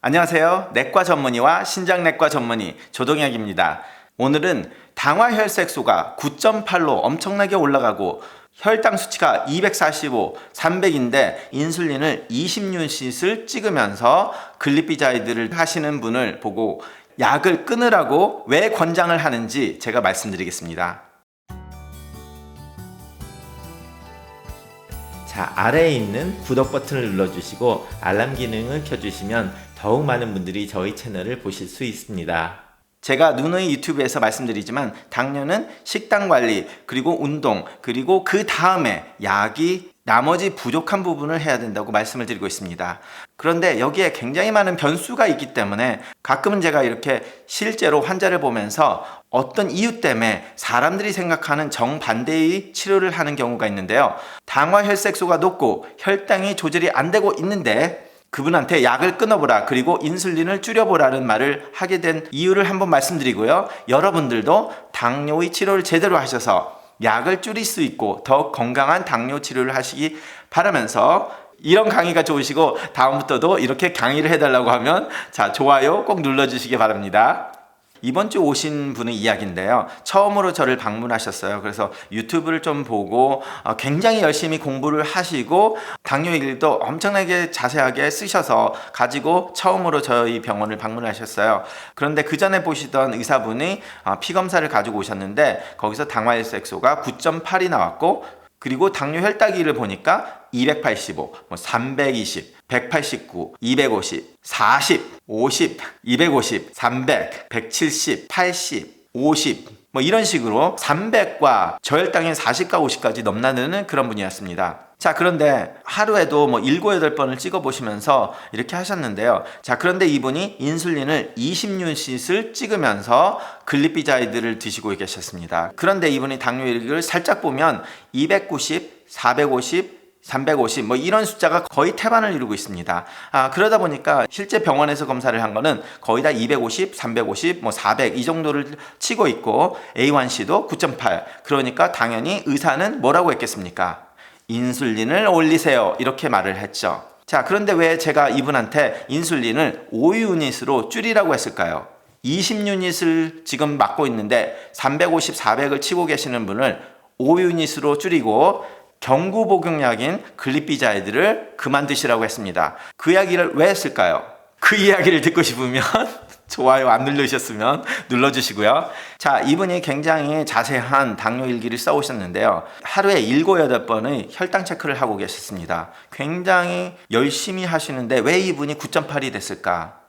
안녕하세요. 내과 전문의와 신장내과 전문의 조동혁입니다. 오늘은 당화혈색소가 9.8로 엄청나게 올라가고 혈당 수치가 245, 300인데 인슐린을 20유닛을 찍으면서 글리피자이드를 하시는 분을 보고 약을 끊으라고 왜 권장을 하는지 제가 말씀드리겠습니다. 자, 아래에 있는 구독 버튼을 눌러주시고 알람 기능을 켜주시면 더욱 많은 분들이 저희 채널을 보실 수 있습니다. 제가 누누이 유튜브에서 말씀드리지만 당뇨는 식단 관리, 그리고 운동, 그리고 그 다음에 약이 나머지 부족한 부분을 해야 된다고 말씀을 드리고 있습니다. 그런데 여기에 굉장히 많은 변수가 있기 때문에 가끔은 제가 이렇게 실제로 환자를 보면서 어떤 이유 때문에 사람들이 생각하는 정반대의 치료를 하는 경우가 있는데요. 당화혈색소가 높고 혈당이 조절이 안 되고 있는데 그분한테 약을 끊어보라, 그리고 인슐린을 줄여보라는 말을 하게 된 이유를 한번 말씀드리고요. 여러분들도 당뇨의 치료를 제대로 하셔서 약을 줄일 수 있고 더 건강한 당뇨 치료를 하시기 바라면서, 이런 강의가 좋으시고 다음부터도 이렇게 강의를 해달라고 하면 좋아요 꼭 눌러주시기 바랍니다. 이번 주 오신 분의 이야기인데요. 처음으로 저를 방문하셨어요. 그래서 유튜브를 좀 보고 굉장히 열심히 공부를 하시고 당뇨 얘기도 엄청나게 자세하게 쓰셔서 가지고 처음으로 저희 병원을 방문하셨어요. 그런데 그 전에 보시던 의사분이 피검사를 가지고 오셨는데 거기서 당화혈색소가 9.8이 나왔고, 그리고 당뇨 혈당기를 보니까 285, 320, 189, 250, 40, 50, 250, 300, 170, 80, 50 이런 식으로 300과 저혈당인 40과 50까지 넘나드는 그런 분이었습니다. 자, 그런데 하루에도 7, 8번을 찍어보시면서 이렇게 하셨는데요. 자, 그런데 이분이 인슐린을 20유닛을 찍으면서 글리피자이드를 드시고 계셨습니다. 그런데 이분이 당뇨 일기를 살짝 보면 290, 450, 350 이런 숫자가 거의 태반을 이루고 있습니다. 그러다 보니까 실제 병원에서 검사를 한 거는 거의 다 250, 350, 400 이 정도를 치고 있고 A1C도 9.8. 그러니까 당연히 의사는 뭐라고 했겠습니까? 인슐린을 올리세요, 이렇게 말을 했죠. 자, 그런데 왜 제가 이분한테 인슐린을 5유닛으로 줄이라고 했을까요? 20유닛을 지금 맞고 있는데 350, 400을 치고 계시는 분을 5유닛으로 줄이고 경구 복용약인 글리피자이드를 그만 드시라고 했습니다. 그 이야기를 왜 했을까요? 그 이야기를 듣고 싶으면 좋아요 안 누르셨으면 눌러주시고요. 자, 이분이 굉장히 자세한 당뇨 일기를 써오셨는데요. 하루에 7, 8번의 혈당 체크를 하고 계셨습니다. 굉장히 열심히 하시는데 왜 이분이 9.8이 됐을까?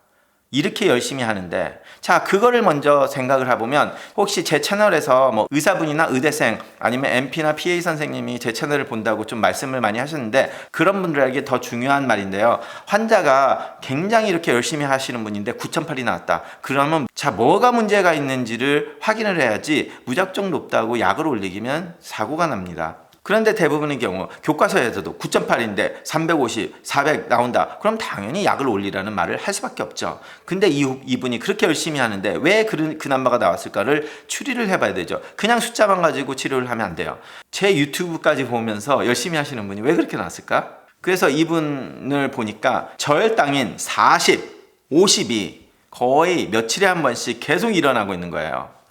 이렇게 열심히 하는데, 자, 그거를 먼저 생각을 해보면 혹시 제 채널에서 의사분이나 의대생 아니면 MP나 PA 선생님이 제 채널을 본다고 좀 말씀을 많이 하셨는데 그런 분들에게 더 중요한 말인데요. 환자가 굉장히 이렇게 열심히 하시는 분인데 9.8이 나왔다. 그러면 뭐가 문제가 있는지를 확인을 해야지 무작정 높다고 약을 올리기면 사고가 납니다. 그런데 대부분의 경우 교과서에서도 9.8인데 350, 400 나온다. 그럼 당연히 약을 올리라는 말을 할 수밖에 없죠. 근데 이분이 그렇게 열심히 하는데 왜 그 넘버가 나왔을까를 추리를 해봐야 되죠. 그냥 숫자만 가지고 치료를 하면 안 돼요. 제 유튜브까지 보면서 열심히 하시는 분이 왜 그렇게 나왔을까? 그래서 이분을 보니까 저혈당인 40, 50이 거의 며칠에 한 번씩 계속 일어나고 있는 거예요.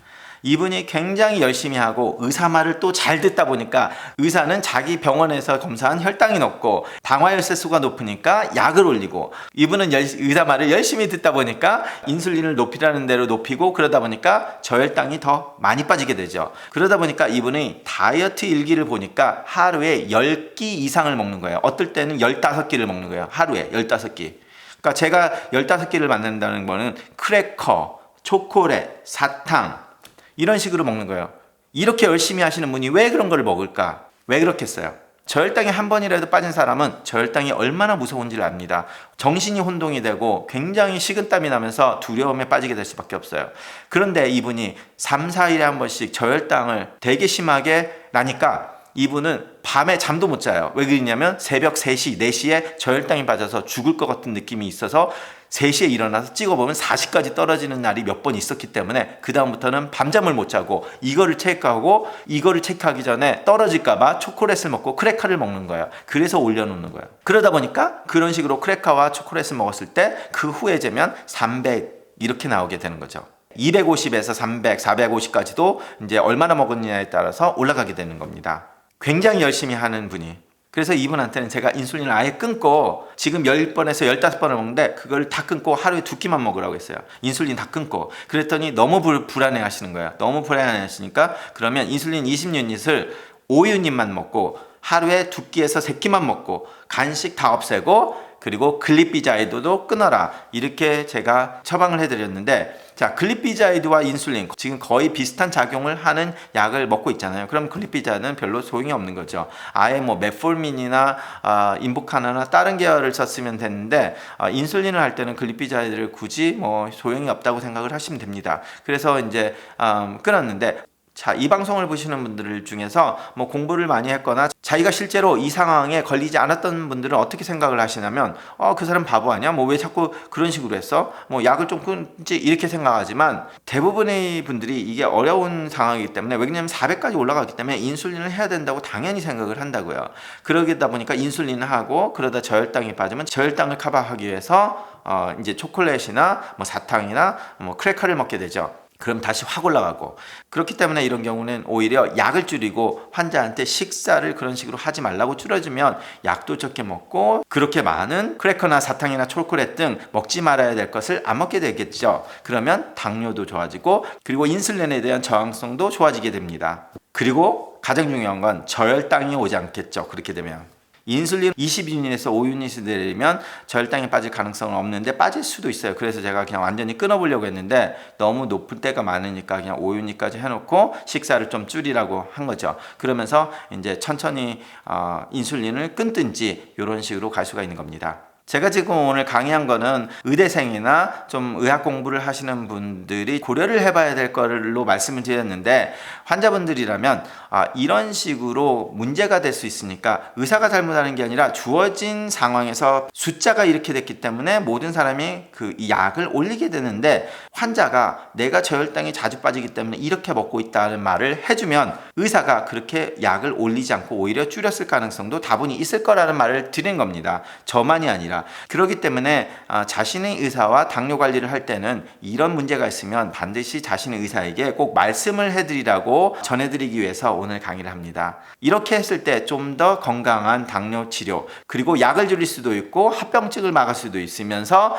이분이 굉장히 열심히 하고 의사 말을 또 잘 듣다 보니까 의사는 자기 병원에서 검사한 혈당이 높고 당화혈색소가 높으니까 약을 올리고, 이분은 의사 말을 열심히 듣다 보니까 인슐린을 높이라는 대로 높이고, 그러다 보니까 저혈당이 더 많이 빠지게 되죠. 그러다 보니까 이분이 다이어트 일기를 보니까 하루에 10끼 이상을 먹는 거예요. 어떨 때는 15끼를 먹는 거예요. 하루에 15끼. 그러니까 제가 15끼를 만든다는 거는 크래커, 초콜릿, 사탕 이런 식으로 먹는 거예요. 이렇게 열심히 하시는 분이 왜 그런 걸 먹을까? 왜 그렇겠어요? 저혈당이 한 번이라도 빠진 사람은 저혈당이 얼마나 무서운지를 압니다. 정신이 혼동이 되고 굉장히 식은땀이 나면서 두려움에 빠지게 될 수밖에 없어요. 그런데 이분이 3, 4일에 한 번씩 저혈당을 되게 심하게 나니까 이분은 밤에 잠도 못 자요. 왜 그러냐면 새벽 3시, 4시에 저혈당이 빠져서 죽을 것 같은 느낌이 있어서 3시에 일어나서 찍어보면 40까지 떨어지는 날이 몇 번 있었기 때문에 그 다음부터는 밤잠을 못 자고 이거를 체크하고, 이거를 체크하기 전에 떨어질까봐 초콜릿을 먹고 크래커를 먹는 거예요. 그래서 올려놓는 거예요. 그러다 보니까 그런 식으로 크래커와 초콜릿을 먹었을 때 그 후에 재면 300 이렇게 나오게 되는 거죠. 250에서 300, 450까지도 이제 얼마나 먹었느냐에 따라서 올라가게 되는 겁니다. 굉장히 열심히 하는 분이. 그래서 이분한테는 제가 인슐린을 아예 끊고, 지금 10번에서 15번을 먹는데 그걸 다 끊고 하루에 2끼만 먹으라고 했어요. 인슐린 다 끊고. 그랬더니 너무 불안해 하시는 거예요. 너무 불안해 하시니까 그러면 인슐린 20유닛을 5유닛만 먹고 하루에 2끼에서 3끼만 먹고 간식 다 없애고, 그리고 글리피자이드도 끊어라, 이렇게 제가 처방을 해드렸는데, 자, 글리피자이드와 인슐린 지금 거의 비슷한 작용을 하는 약을 먹고 있잖아요. 그럼 글리피자이드는 별로 소용이 없는 거죠. 아예 뭐 메폴민이나 인보카나나 다른 계열을 썼으면 됐는데, 인슐린을 할 때는 글리피자이드를 굳이 뭐 소용이 없다고 생각을 하시면 됩니다. 그래서 이제 끊었는데, 자, 이 방송을 보시는 분들 중에서 뭐 공부를 많이 했거나 자기가 실제로 이 상황에 걸리지 않았던 분들은 어떻게 생각을 하시냐면, 그 사람 바보 아니야? 뭐 왜 자꾸 그런 식으로 했어? 뭐 약을 좀 끊지, 이렇게 생각하지만 대부분의 분들이 이게 어려운 상황이기 때문에, 왜냐면 400까지 올라가기 때문에 인슐린을 해야 된다고 당연히 생각을 한다고요. 그러다 보니까 인슐린을 하고, 그러다 저혈당이 빠지면 저혈당을 커버하기 위해서 이제 초콜릿이나 뭐 사탕이나 뭐 크래커를 먹게 되죠. 그럼 다시 확 올라가고. 그렇기 때문에 이런 경우는 오히려 약을 줄이고 환자한테 식사를 그런 식으로 하지 말라고 줄여주면 약도 적게 먹고, 그렇게 많은 크래커나 사탕이나 초콜릿 등 먹지 말아야 될 것을 안 먹게 되겠죠. 그러면 당뇨도 좋아지고, 그리고 인슐린에 대한 저항성도 좋아지게 됩니다. 그리고 가장 중요한 건 저혈당이 오지 않겠죠. 그렇게 되면 인슐린 20유닛에서 5유닛이 내리면 저혈당이 빠질 가능성은 없는데 빠질 수도 있어요. 그래서 제가 그냥 완전히 끊어보려고 했는데 너무 높을 때가 많으니까 그냥 5유닛까지 해놓고 식사를 좀 줄이라고 한 거죠. 그러면서 이제 천천히 인슐린을 끊든지 이런 식으로 갈 수가 있는 겁니다. 제가 지금 오늘 강의한 거는 의대생이나 좀 의학 공부를 하시는 분들이 고려를 해봐야 될 거로 말씀을 드렸는데, 환자분들이라면 이런 식으로 문제가 될 수 있으니까 의사가 잘못하는 게 아니라 주어진 상황에서 숫자가 이렇게 됐기 때문에 모든 사람이 이 약을 올리게 되는데, 환자가 내가 저혈당이 자주 빠지기 때문에 이렇게 먹고 있다는 말을 해주면 의사가 그렇게 약을 올리지 않고 오히려 줄였을 가능성도 다분히 있을 거라는 말을 드린 겁니다. 저만이 아니라. 그렇기 때문에 자신의 의사와 당뇨 관리를 할 때는 이런 문제가 있으면 반드시 자신의 의사에게 꼭 말씀을 해드리라고 전해드리기 위해서 오늘 강의를 합니다. 이렇게 했을 때 좀 더 건강한 당뇨 치료, 그리고 약을 줄일 수도 있고 합병증을 막을 수도 있으면서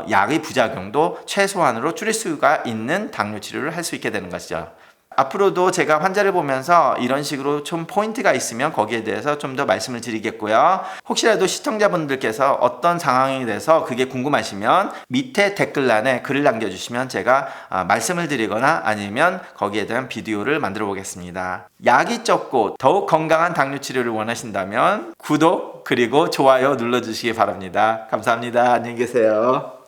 약의 부작용도 최소한으로 줄일 수가 있는 당뇨 치료를 할 수 있게 되는 것이죠. 앞으로도 제가 환자를 보면서 이런 식으로 좀 포인트가 있으면 거기에 대해서 좀 더 말씀을 드리겠고요. 혹시라도 시청자분들께서 어떤 상황에 대해서 그게 궁금하시면 밑에 댓글란에 글을 남겨주시면 제가 말씀을 드리거나 아니면 거기에 대한 비디오를 만들어 보겠습니다. 약이 적고 더욱 건강한 당뇨 치료를 원하신다면 구독 그리고 좋아요 눌러주시기 바랍니다. 감사합니다. 안녕히 계세요.